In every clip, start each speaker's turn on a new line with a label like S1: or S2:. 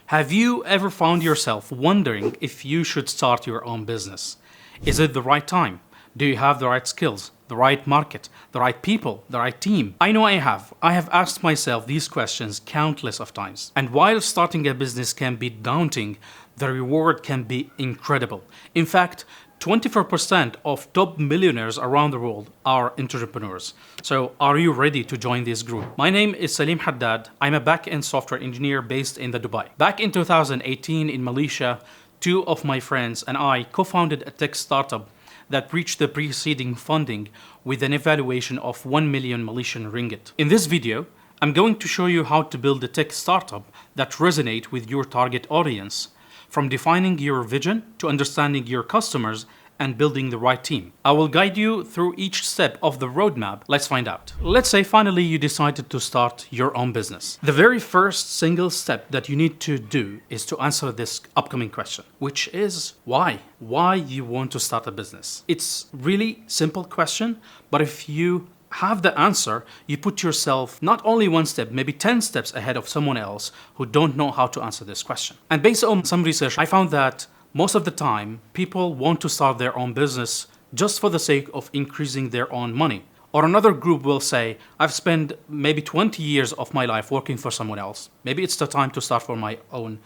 S1: Have you ever found yourself wondering if you should start your own business? Is it the right time? Do you have the right skills, the right market, the right people, the right team? I know I have. I have asked myself these questions countless of times. And while starting a business can be daunting, the reward can be incredible. In fact, 24% of top millionaires around the world are entrepreneurs. So are you ready to join this group? My name is Saleem Hadad. I'm a backend software engineer based in Dubai. Back in 2018 in Malaysia, two of my friends and I co-founded a tech startup that reached the preceding funding with an evaluation of 1 million Malaysian ringgit. In this video, I'm going to show you how to build a tech startup that resonates with your target audience, from defining your vision to understanding your customers and building the right team. I will guide you through each step of the roadmap. Let's find out. Let's say finally you decided to start your own business. The very first single step that you need to do is to answer this upcoming question, which is why? Why you want to start a business? It's really simple question, but if you have the answer, you put yourself not only one step, maybe 10 steps ahead of someone else who don't know how to answer this question. And based on some research, I found that most of the time, people want to start their own business just for the sake of increasing their own money. Or another group will say, I've spent maybe 20 years of my life working for someone else. Maybe it's the time to start for my own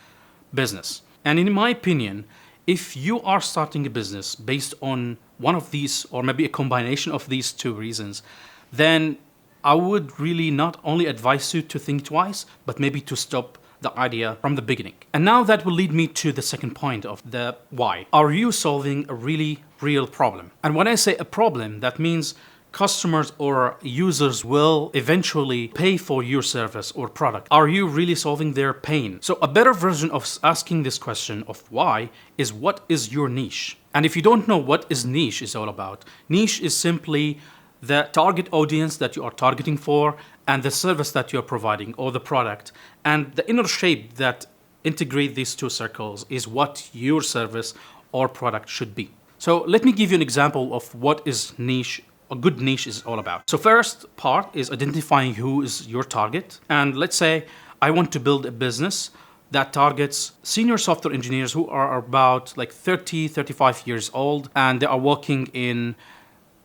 S1: business. And in my opinion, if you are starting a business based on one of these, or maybe a combination of these two reasons, then I would really not only advise you to think twice, but maybe to stop the idea from the beginning. And now that will lead me to the second point of the why. Are you solving a really real problem? And when I say a problem, that means customers or users will eventually pay for your service or product. Are you really solving their pain? So a better version of asking this question of why is, what is your niche? And if you don't know what is niche is all about, niche is simply the target audience that you are targeting for and the service that you're providing or the product. And the inner shape that integrate these two circles is what your service or product should be. So let me give you an example of what is niche. A good niche is all about. So first part is identifying who is your target. And let's say I want to build a business that targets senior software engineers who are about like 30, 35 years old, and they are working in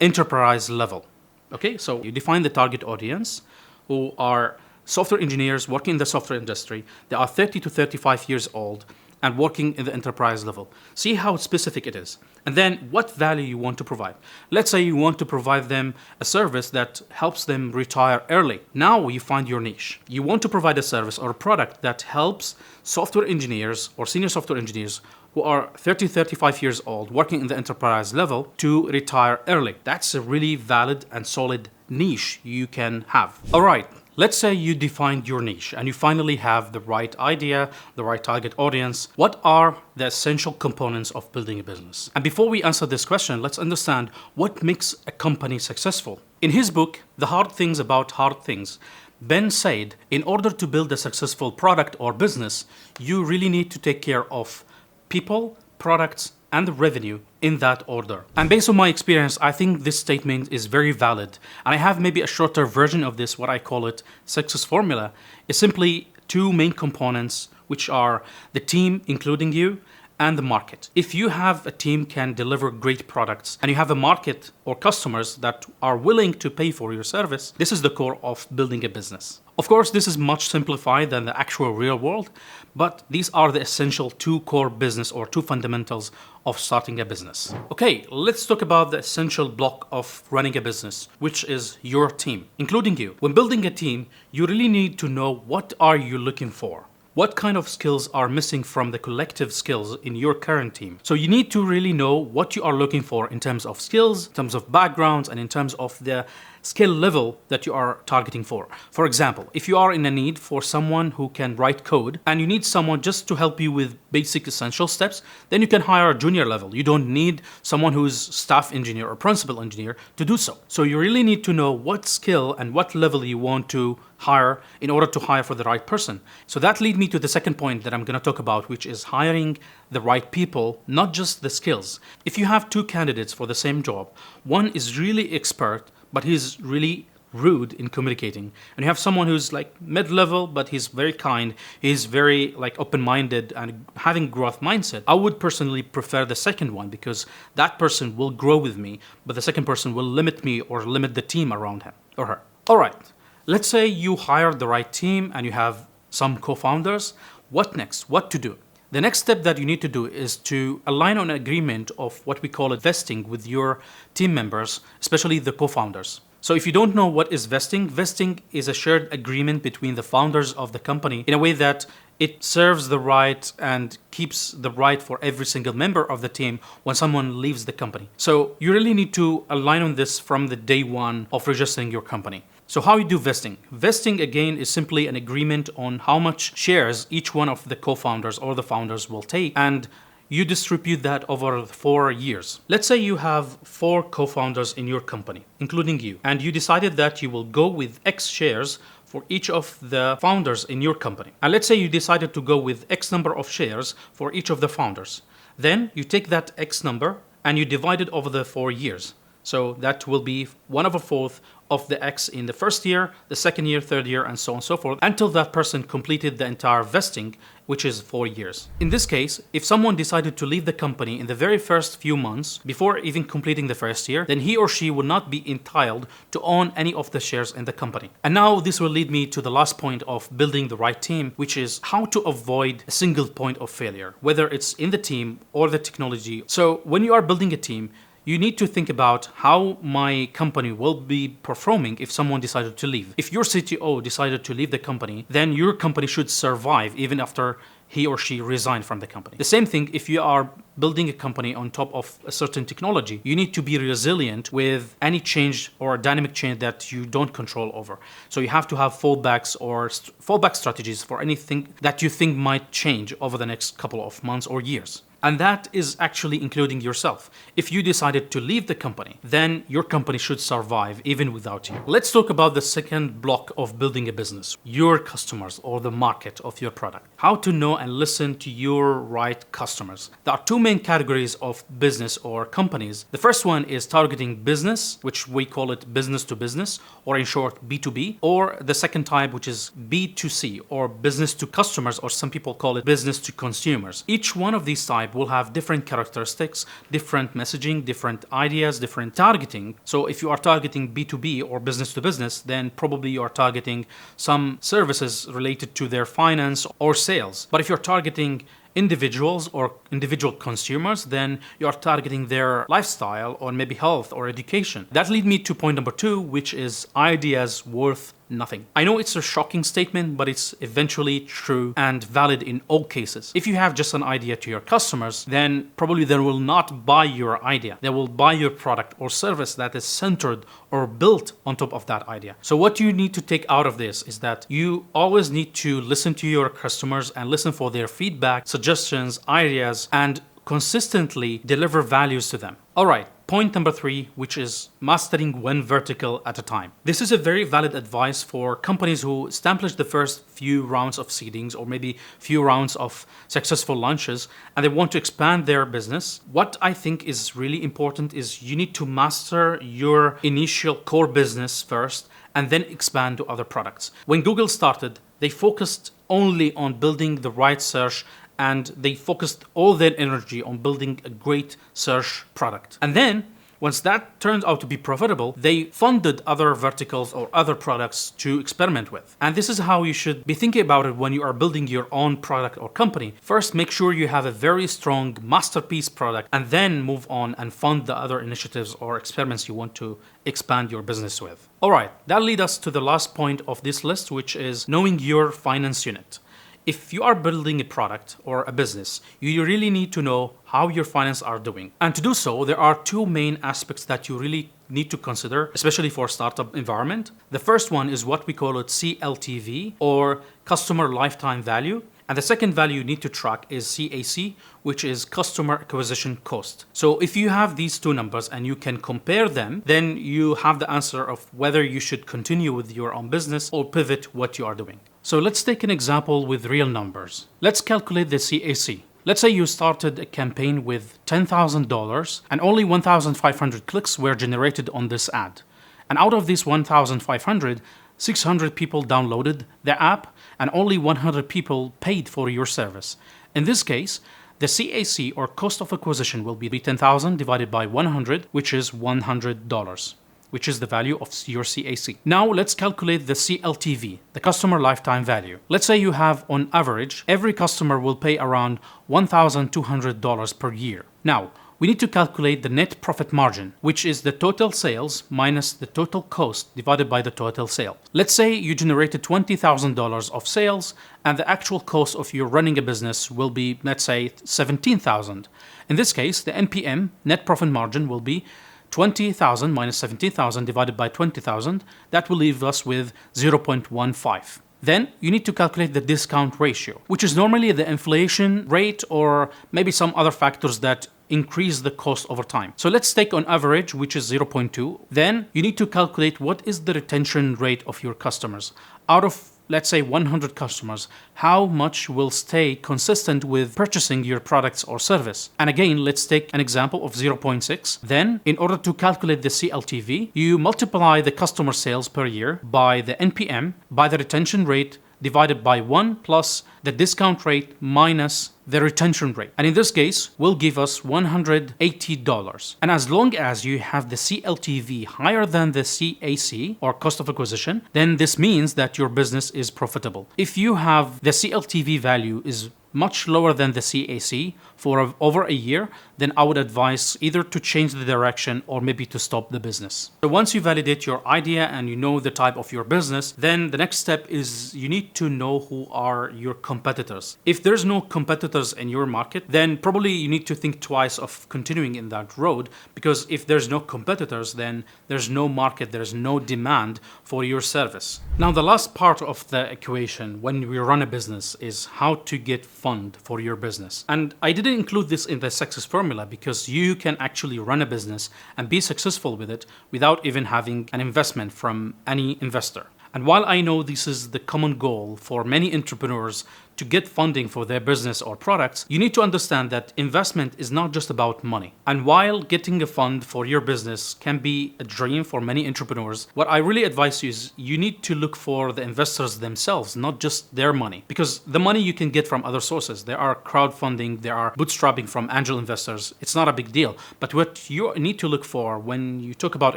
S1: enterprise level. Okay, so you define the target audience who are software engineers working in the software industry. They are 30 to 35 years old and working in the enterprise level. See how specific it is. And then what value you want to provide. Let's say you want to provide them a service that helps them retire early. Now you find your niche. You want to provide a service or a product that helps software engineers or senior software engineers who are 30, 35 years old working in the enterprise level to retire early. That's a really valid and solid niche you can have. All right. Let's say you defined your niche and you finally have the right idea, the right target audience. What are the essential components of building a business? And before we answer this question, let's understand what makes a company successful. In his book, The Hard Things About Hard Things, Ben said, in order to build a successful product or business, you really need to take care of people, products, and the revenue in that order. And based on my experience, I think this statement is very valid. And I have maybe a shorter version of this, what I call it success formula, is simply two main components, which are the team, including you, and the market. If you have a team can deliver great products and you have a market or customers that are willing to pay for your service, this is the core of building a business. Of course, this is much simplified than the actual real world, but these are the essential two core business or two fundamentals of starting a business. Okay, let's talk about the essential block of running a business, which is your team, including you. When building a team, you really need to know what are you looking for. What kind of skills are missing from the collective skills in your current team? So you need to really know what you are looking for in terms of skills, in terms of backgrounds, and in terms of the skill level that you are targeting for. For example, if you are in a need for someone who can write code and you need someone just to help you with basic essential steps, then you can hire a junior level. You don't need someone who's staff engineer or principal engineer to do so. So you really need to know what skill and what level you want to hire in order to hire for the right person. So that leads me to the second point that I'm going to talk about, which is hiring the right people, not just the skills. If you have two candidates for the same job, one is really expert, but he's really rude in communicating, and you have someone who's like mid-level, but he's very kind, he's very like open-minded and having growth mindset, I would personally prefer the second one because that person will grow with me, but the second person will limit me or limit the team around him or her. All right, let's say you hired the right team and you have some co-founders. What next? What to do? The next step that you need to do is to align on an agreement of what we call vesting with your team members, especially the co-founders. So if you don't know what is vesting, vesting is a shared agreement between the founders of the company in a way that it serves the right and keeps the right for every single member of the team when someone leaves the company. So you really need to align on this from the day one of registering your company. So how you do vesting? Vesting, again, is simply an agreement on how much shares each one of the co-founders or the founders will take, and you distribute that over 4 years. Let's say you have 4 co-founders in your company, including you, and you decided that you will go with X shares for each of the founders in your company. And let's say you decided to go with X number of shares for each of the founders. Then you take that X number and you divide it over the 4 years. So that will be 1/4 of the X in the first year, the second year, third year, and so on and so forth, until that person completed the entire vesting, which is 4 years. In this case, if someone decided to leave the company in the very first few months, before even completing the first year, then he or she would not be entitled to own any of the shares in the company. And now this will lead me to the last point of building the right team, which is how to avoid a single point of failure, whether it's in the team or the technology. So when you are building a team, you need to think about how my company will be performing if someone decided to leave. If your CTO decided to leave the company, then your company should survive even after he or she resigned from the company. The same thing if you are building a company on top of a certain technology. You need to be resilient with any change or dynamic change that you don't control over. So you have to have fallbacks or fallback strategies for anything that you think might change over the next couple of months or years. And that is actually including yourself. If you decided to leave the company, then your company should survive even without you. Let's talk about the second block of building a business, your customers or the market of your product. How to know and listen to your right customers. There are 2 main categories of business or companies. The first one is targeting business, which we call it business to business, or in short, B2B, or the second type, which is B2C, or business to customers, or some people call it business to consumers. Each one of these types will have different characteristics, different messaging, different ideas, different targeting. So if you are targeting B2B or business to business, then probably you are targeting some services related to their finance or sales. But if you're targeting individuals or individual consumers, then you are targeting their lifestyle or maybe health or education. That leads me to point number 2, which is ideas worth nothing. I know it's a shocking statement, but it's eventually true and valid in all cases. If you have just an idea to your customers, then probably they will not buy your idea. They will buy your product or service that is centered or built on top of that idea. So what you need to take out of this is that you always need to listen to your customers and listen for their feedback, suggestions, ideas, and consistently deliver values to them. All right. Point number 3, which is mastering one vertical at a time. This is a very valid advice for companies who establish the first few rounds of seedings or maybe few rounds of successful launches and they want to expand their business. What I think is really important is you need to master your initial core business first and then expand to other products. When Google started, they focused only on building the right search and they focused all their energy on building a great search product. And then, once that turned out to be profitable, they funded other verticals or other products to experiment with. And this is how you should be thinking about it when you are building your own product or company. First, make sure you have a very strong masterpiece product and then move on and fund the other initiatives or experiments you want to expand your business with. All right, that leads us to the last point of this list, which is knowing your finance unit. If you are building a product or a business, you really need to know how your finances are doing. And to do so, there are 2 main aspects that you really need to consider, especially for a startup environment. The first one is what we call it CLTV, or customer lifetime value. And the second value you need to track is CAC, which is customer acquisition cost. So if you have these 2 numbers and you can compare them, then you have the answer of whether you should continue with your own business or pivot what you are doing. So let's take an example with real numbers. Let's calculate the CAC. Let's say you started a campaign with $10,000 and only 1,500 clicks were generated on this ad. And out of these 1,500, 600 people downloaded the app and only 100 people paid for your service. In this case, the CAC or cost of acquisition will be 10,000 divided by 100, which is $100, which is the value of your CAC. Now let's calculate the CLTV, the customer lifetime value. Let's say you have on average, every customer will pay around $1,200 per year. Now, we need to calculate the net profit margin, which is the total sales minus the total cost divided by the total sale. Let's say you generated $20,000 of sales and the actual cost of your running a business will be, let's say, $17,000. In this case, the NPM, net profit margin, will be 20,000 minus 17,000 divided by 20,000. That will leave us with 0.15. Then you need to calculate the discount ratio, which is normally the inflation rate or maybe some other factors that increase the cost over time. So let's take on average, which is 0.2. Then you need to calculate what is the retention rate of your customers. Out of, let's say, 100 customers, how much will stay consistent with purchasing your products or service? And again, let's take an example of 0.6. Then, in order to calculate the CLTV, you multiply the customer sales per year by the NPM, by the retention rate, divided by 1 plus the discount rate minus the retention rate. And in this case, will give us $180. And as long as you have the CLTV higher than the CAC or cost of acquisition, then this means that your business is profitable. If you have the CLTV value is much lower than the CAC for over a year, then I would advise either to change the direction or maybe to stop the business. So once you validate your idea and you know the type of your business, then the next step is you need to know who are your competitors. If there's no competitors in your market, then probably you need to think twice of continuing in that road, because if there's no competitors, then there's no market, there's no demand for your service. Now, the last part of the equation when we run a business is how to get fund for your business. And I didn't include this in the success formula because you can actually run a business and be successful with it without even having an investment from any investor. And while I know this is the common goal for many entrepreneurs to get funding for their business or products, you need to understand that investment is not just about money. And while getting a fund for your business can be a dream for many entrepreneurs, what I really advise you is you need to look for the investors themselves, not just their money. Because the money you can get from other sources. There are crowdfunding, there are bootstrapping from angel investors. It's not a big deal. But what you need to look for when you talk about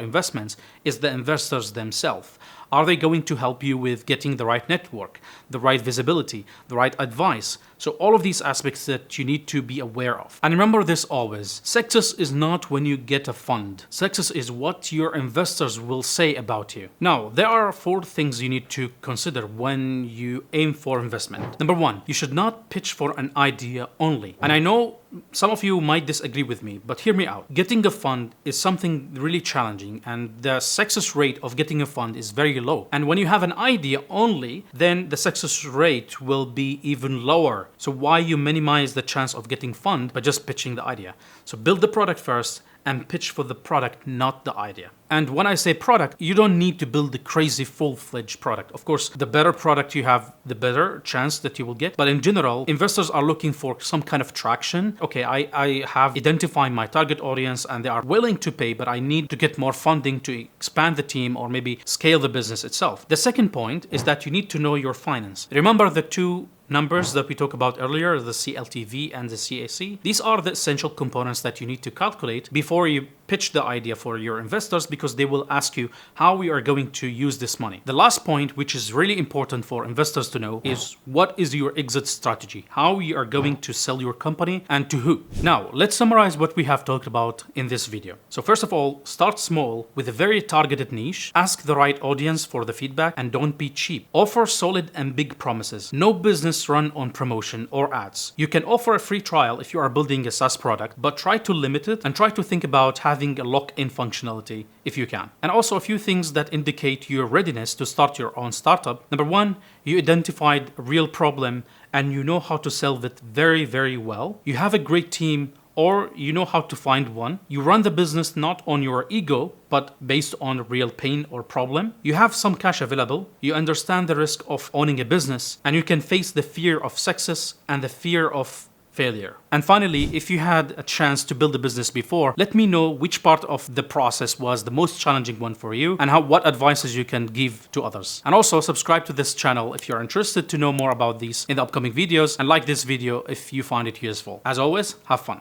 S1: investments is the investors themselves. Are they going to help you with getting the right network, the right visibility, the right advice? So all of these aspects that you need to be aware of. And remember this always, success is not when you get a fund. Success is what your investors will say about you. Now, there are 4 things you need to consider when you aim for investment. Number 1, you should not pitch for an idea only. And I know some of you might disagree with me, but hear me out. Getting a fund is something really challenging, and the success rate of getting a fund is very low. And when you have an idea only, then the success rate will be even lower. So why you minimize the chance of getting fund by just pitching the idea? So build the product first and pitch for the product, not the idea. And when I say product, you don't need to build the crazy full-fledged product. Of course, the better product you have, the better chance that you will get. But in general, investors are looking for some kind of traction. Okay, I have identified my target audience and they are willing to pay, but I need to get more funding to expand the team or maybe scale the business itself. The second point is that you need to know your finance. Remember the 2 numbers that we talked about earlier, the CLTV and the CAC. These are the essential components that you need to calculate before you pitch the idea for your investors, because they will ask you how we are going to use this money. The last point, which is really important for investors to know, is what is your exit strategy? How you are going to sell your company and to who? Now, let's summarize what we have talked about in this video. So first of all, start small with a very targeted niche, ask the right audience for the feedback, and don't be cheap. Offer solid and big promises. No business run on promotion or ads. You can offer a free trial if you are building a SaaS product, but try to limit it and try to think about having a lock-in functionality if you can. And also a few things that indicate your readiness to start your own startup. Number 1, you identified a real problem and you know how to solve it very, very well. You have a great team, or you know how to find one. You run the business not on your ego, but based on real pain or problem. You have some cash available. You understand the risk of owning a business, and you can face the fear of success and the fear of failure. And finally, if you had a chance to build a business before, let me know which part of the process was the most challenging one for you and what advices you can give to others. And also subscribe to this channel if you're interested to know more about these in the upcoming videos, and like this video if you find it useful. As always, have fun.